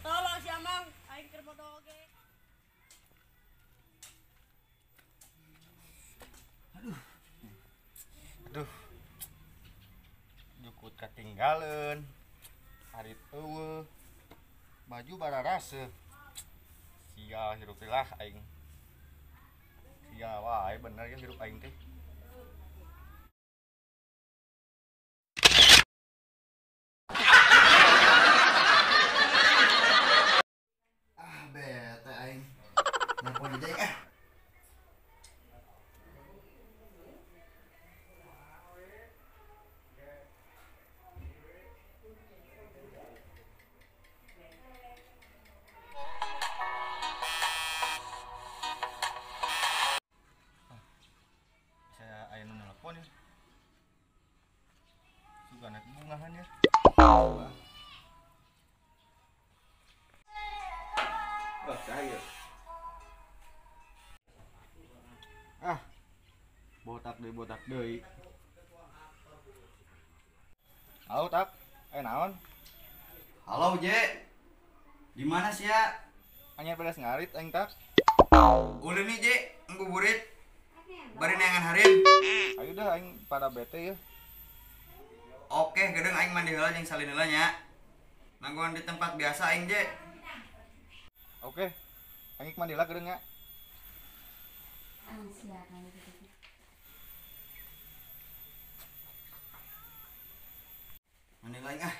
Tolong siamang, aing keur bodo oge. Aduh. Jukut ketinggalan. Hari eueuh. Baju bararase. Sia hirup lah aing. Sia wae bener ya hirup aing teh. Bete aing. Nelpon deui ah. Saya aya nu nelpon ya. Suka naik bungahan ya. Wah, cahaya. Ah. Botak deui. Halo, Tak. Naon? Halo, Je. Di mana sih ya? Anyar beres ngarit aing, Tak. Ulin nih, Je, ngbuburit. Bari neangan hareum. Ayo dah aing pada bete ya. Oke, gedeng aing mandi heula jeung salin heula nya. Nanggoan di tempat biasa aing, Je. Oke. Aing mandi lah geureung nya. Mandi lain ah.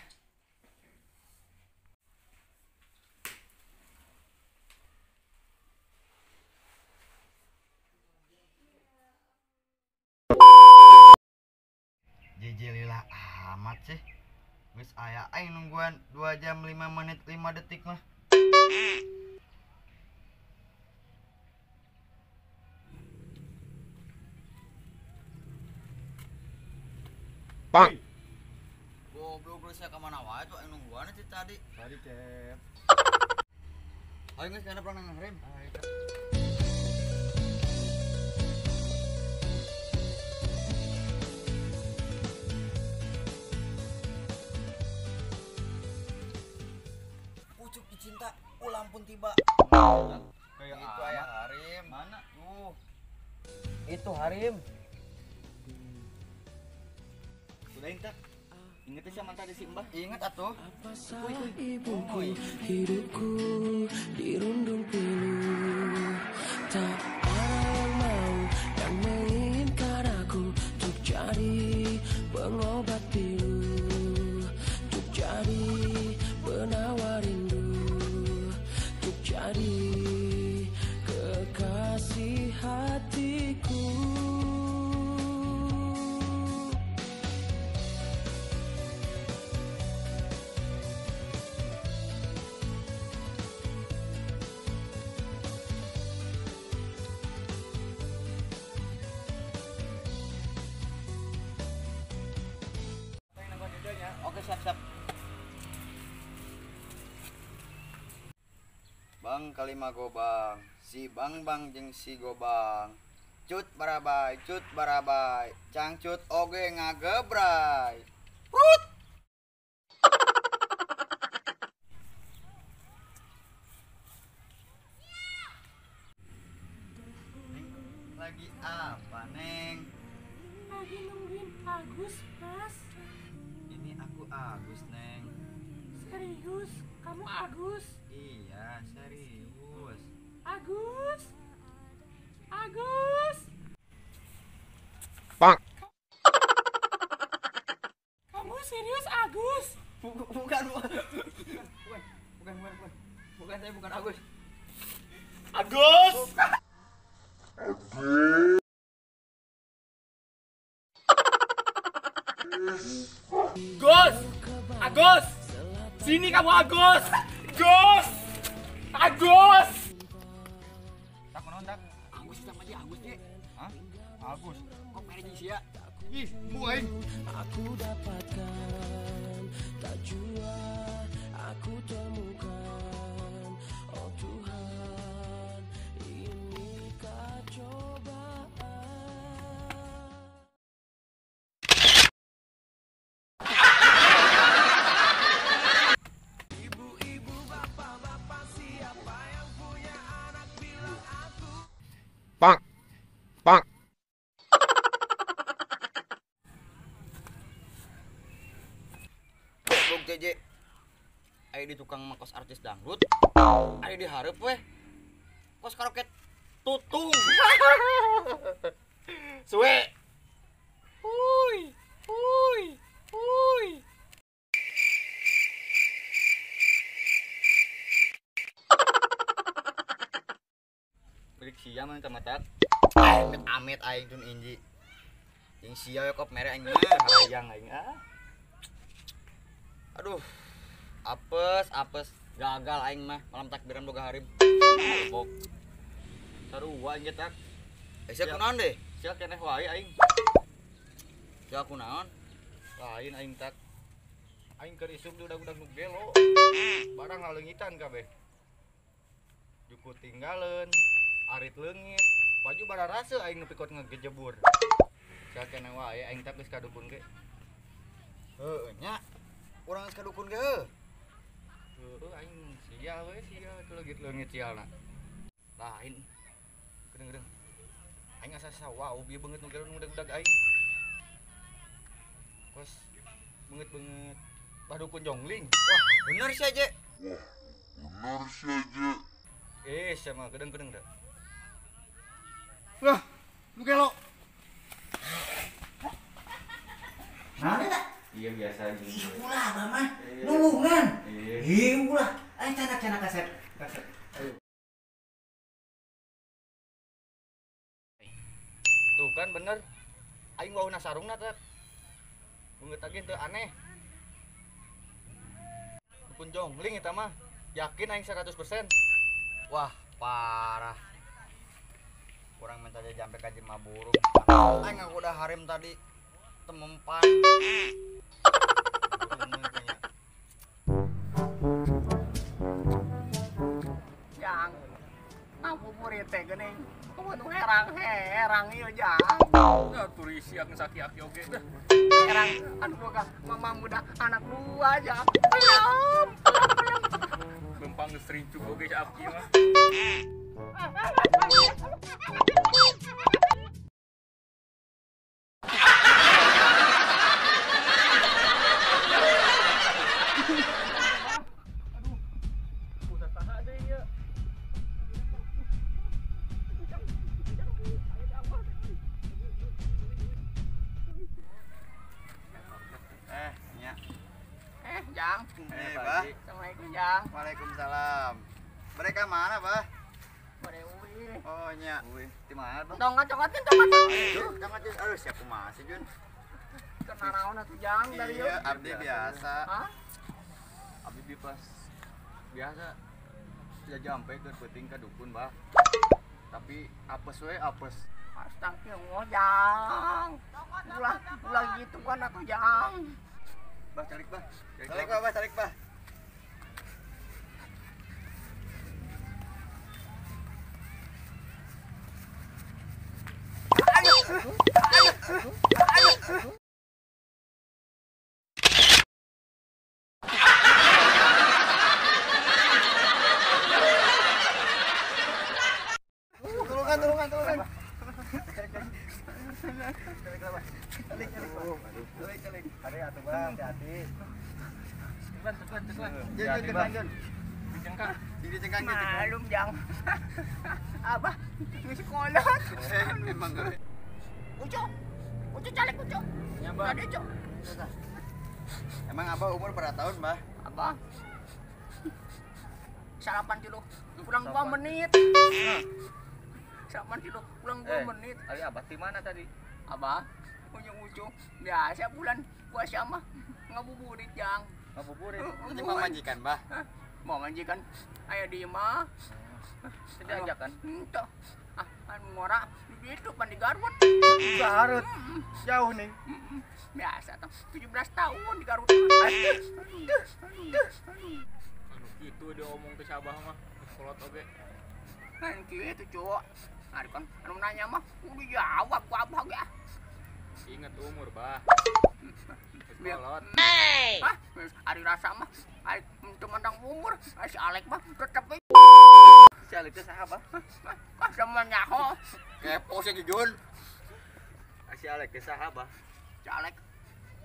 Jijililah amat sih. Geus aya aing nungguan 2 jam 5 menit 5 detik mah. Bang. Goblok lu sia ka mana wae tuh aing nungguan teh tadi. Tadi Cep. Aing geus kana pernah ngarem. Pucuk dicinta ulang pun tiba. Kayak Itu aya harim. Mana? Itu harim. Udah tak. Ingat sih mantan di Simbah. Ingat atuh. Apa salah ibuku, hidupku dirundung pilu. Tak ada yang mau dan menginginkan aku untuk jadi pengobat pilu, untuk jadi penawar rindu, untuk jadi kekasih hatiku. Oke, siap. Bang kalima gobang, si bang jeung si gobang. Cut barabai, cangcut oge ngagebray. Prut. Lagi apa, Neng? Lagi nungguin Agus, Mas. Ini aku Agus, Neng. Serius? Kamu Agus? Iya, serius. Agus? Agus? Bang. Kamu serius Agus? Bukan, saya bukan Agus. Agus? Gus! Agus! Sini kamu Agus! Gus! Agus! Tak menon tak. Agus sama dia Agus ge. Hah? Agus. Kok mere jeung sia? Ih, bu aing. Aku dapatkan, tak jua aku temukan. Oh Tuhan, inikah cobaan? Ibu-ibu, bapak-bapak, siapa yang punya anak bilang aku. Bang. Bong JJ. Aya di tukang makos artis dangdut. Aya di hareup weh. Kos karaoke tutung. Suwe. Huy. Balik sia mah tamatak. Amit aing tun inji. Yang sia kop mere aing harayang aing Aduh. Apes gagal aing mah malam takbiran boga harim. Bok. Sarua aing tak. Sia kunaon deh? Sia keneh wae aing. Sia kunaon? Lain aing tak. Aing keur isuk di udag-udag nu gelo. Barang ngaleungitan kabeh. Juku tinggaleun, arit leungit, baju bararase aing nepi kot ngegejebur. Sia keneh wae aing tak geus kadukun ge. Heuh nya. Urang geus kadukun ge heuh. Heuh aing sia we sia teu leungit sialna. Lain. Gedeung. Aing asa sawa ubi beungeut nu gelo nu udag-udag aing. Kos beungeut badukun jongling. Wah, bener sih aja. Sama gedeng dah. Wah, lu gelo. Nah, Iya biasa aja. ulah mama. Nulungan. Iya. Ulah. Aing canak kaset. Tuh kan bener. Aing wauna sarungna teh. Beungeut agen teu aneh. Dukun jongling eta mah. Yakin aing 100%. Wah, parah. Kurang minta dia jampe ka Jema Burung. Aing aku udah harim tadi temempan. Jang. Ngabuburit teh geuning. Kudu herang ieu jang. Ya turis siak sakit oge. Herang anu boga mama muda anak dua aja. Belum. Bempang serincu oge aki mah. Nya. Jang. Bah. Assalamualaikum Jang. Waalaikumsalam. Mereka mana, Bah? Pada uwi. Oh, nya. Wih, di mana, Bah? Congkat. Jangan Jun. Aduh, siapa masih, Jun? Kena naon atuh Jang dari Iya, abdi biasa. Hah? Abdi pas biasa sudah jampe ke penting ka dukun, Bah. Tapi apes we apes. Astagfirullah Jang. Ulah gitu kan atuh Jang. Bah calik, Bah. Tarik, Bah, tarik, Bah. Turunkan. Calik. Ada atuh, Bah, hati-hati. Jun. Di cengkang. Malum Jang. Abah, ngisi kolot. Memang gak. Ucu calik ucu. Ya, Bah. Tadi ucu. Emang Abah umur berapa tahun, Bah? Abah. Sarapan dulu. Kurang 2 menit. Sarapan dulu. Kurang 2 menit. Ali Abah di mana tadi? Abah, punya ucu. Biasa bulan puasa mah ngabuburit Jang. Ngabuburit. Ini mau majikan, Bah. Mau majikan aya di mah. Tidak ajak kan? Entah. anu ngora gitu pan di Garut. Garut. Jauh nih. Biasa tuh 17 tahun di Garut. Anu kitu diomong ke Sabah mah. Kolot oge. Kan kitu cuk. Ari kan anu nanya mah udah jawab ku abah ge. Ingat umur, Bah. Biar- Kolot. Hah? Ari rasa mah ari temandang umur, si Alek mah tetep we. Si Alek teh saha, Bah? Sama nyaho. Kepo si Jujun. Si Alek teh saha, Bah? Si Alek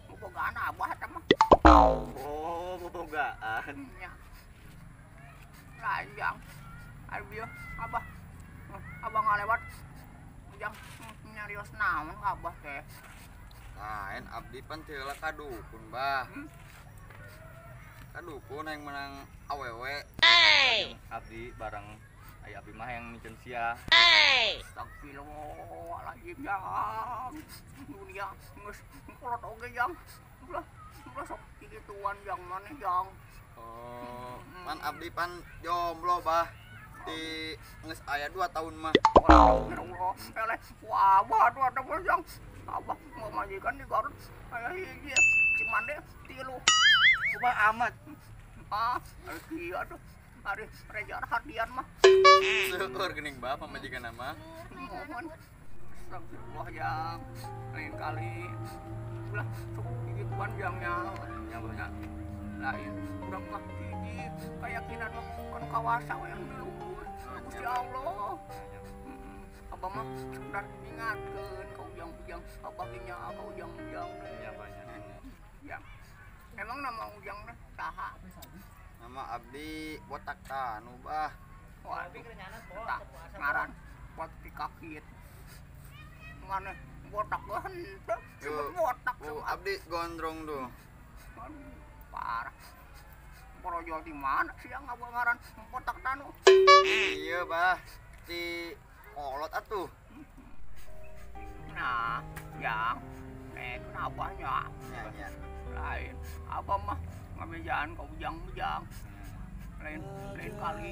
bobogaan abah eta mah. Oh, bobogaan. Nya. Lanjang. Ari bieu abah. Abah ngalewat. Jang nyarios naon ka abah teh. Lain abdi pan teu heula ka dukun, Bah. Ka dukun yang menang awewe. Abdi bareng aya abdi mah yang micen sia. Astagfirullahaladzim yang dunia geus kolot oge yang ulah sok kigituan yang mana yang Oh, pan abdi pan jomblo, Bah. Di geus aya 2 tahun mah. Allah eleh wabah tuh ada yang abah mau majikan di Garut aya hiji Cimande 3 Kumaha amat. ari kieu tuh ari Reza Hardian mah Syukur geuning, Bah, pamajikan mah. mohon astagfirullah yang lain kali ulah sok kigituan yangnya Ya, Bah. Ya. lain urang mah hiji keyakinan mah kan kawasa we yang dulu Gusti Allah. Abah mah sekedar ingatkeun ka ujang-ujang abah ge nya ka ujang-ujang Ya, banyak. ya. Emang nama ujang teh saha? Nama abdi botak tanu, Bah. Wah, tah ngaran buat pikakit. Mana botak ge henteu, sebut botak Oh, sama. abdi gondrong tuh. Aduh, parah. Porojol di mana sih yang abah ngaran botak tanu? Iya, Bah. Di kolot atuh. Nah, yang kenapa nya? Ya, ya. Lain, abah mah ngamejaan ke ujang-ujang. Lain kali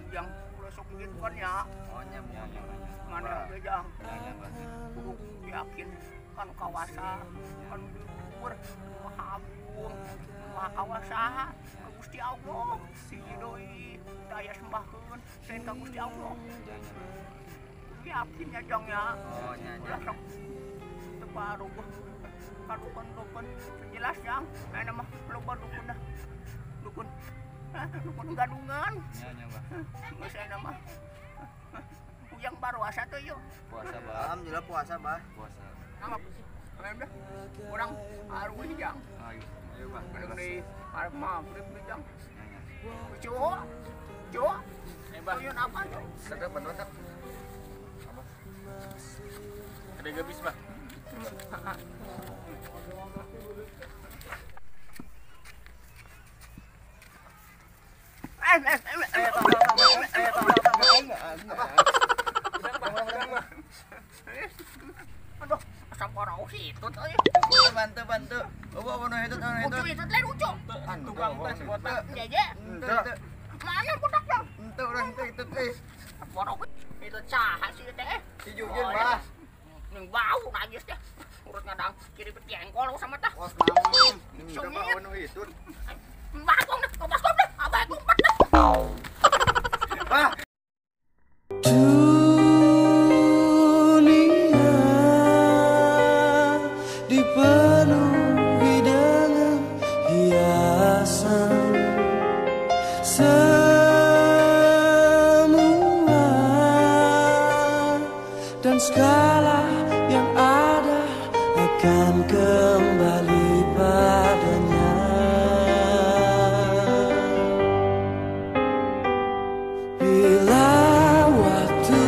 ujang udah sok gitu kan ya. Oh, nyam. Mana ujang? Ya, Bah. Kudu yakin kan kawasa, kan dur, maha agung, maha kawasa, ka Gusti Allah. Si doi daya sembahkeun sen ka Gusti Allah. Yakin ya jang ya. Oh, nya. Ulah sok baru kan dukun jelas yang ana mah loba dukun dah. Dukun gadungan. Ya, Bah. Geus ana mah. Ujang baru asa teh yuk. Puasa, Bah. Alhamdulillah puasa, Bah. Puasa. Angap. Lain dah. Urang aru hijang. Ayo. Ayo, Bah. Kadang di arep maghrib hijang. Ya, ya. Jo. Bah. Tuyun apa jo? Sedep bentuk. Ada gabis, Bah. Aduh, asam parau hitut euy. Bantu. Bawa nu hitut, Ucu hitut lain ucu. Tukang tes botak. Jeje. Mana botak yang? Ente urang teh hitut euy. Parau hitut saha sih teh? Si Jujun, Bah. Ning bau najis teh. Urut ngadang kiri peti engkol sama tah. Was naon? Kita Sungit. bawa nu hitut. Bakong dah, baskom dah. Abah kumpet dah. Bah. Dunia dipenuhi dengan hiasan, semua dan segala yang ada akan kembali padanya. Bila waktu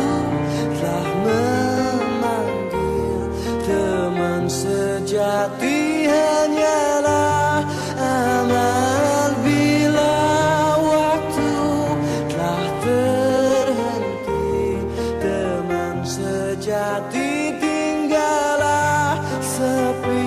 telah memanggil, teman sejati hanyalah amal. Bila waktu telah terhenti, teman sejati tinggallah sepi.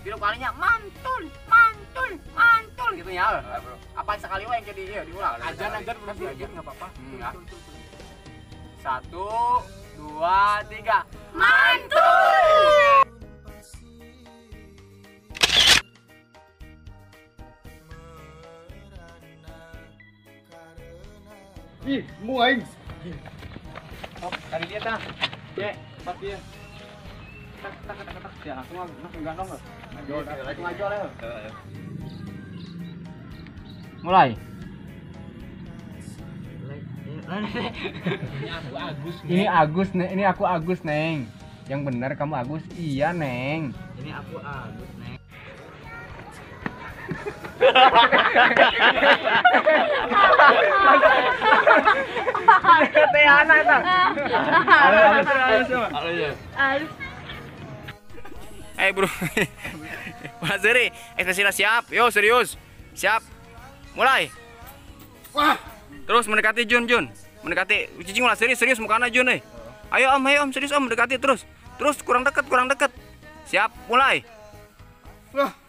Tilu kalinya mantul, mantul, mantul gitu ya. Apa sekali yang jadi ya diulang. Ajan berarti ajan enggak apa-apa. Ya. 1, 2, 3. Mantul. Ih, mu aing. Oh, tadi dia tah. Cek, pas dia. Tak. Ya, langsung gandong loh. Langsung aja lah. Mulai. Ini Agus, ini aku Agus, Neng. Yang benar kamu Agus? Iya, Neng. Ini aku Agus, Neng. Teh anak tah. Bro. Mas Zeri, ekspresinya siap. Yo, serius. Siap. Mulai. Wah, Terus mendekati Jun. Mendekati cicing mulai serius mukanya Jun eh. Ayo Om, serius Om, mendekati terus. Terus kurang dekat. Siap, mulai. wah.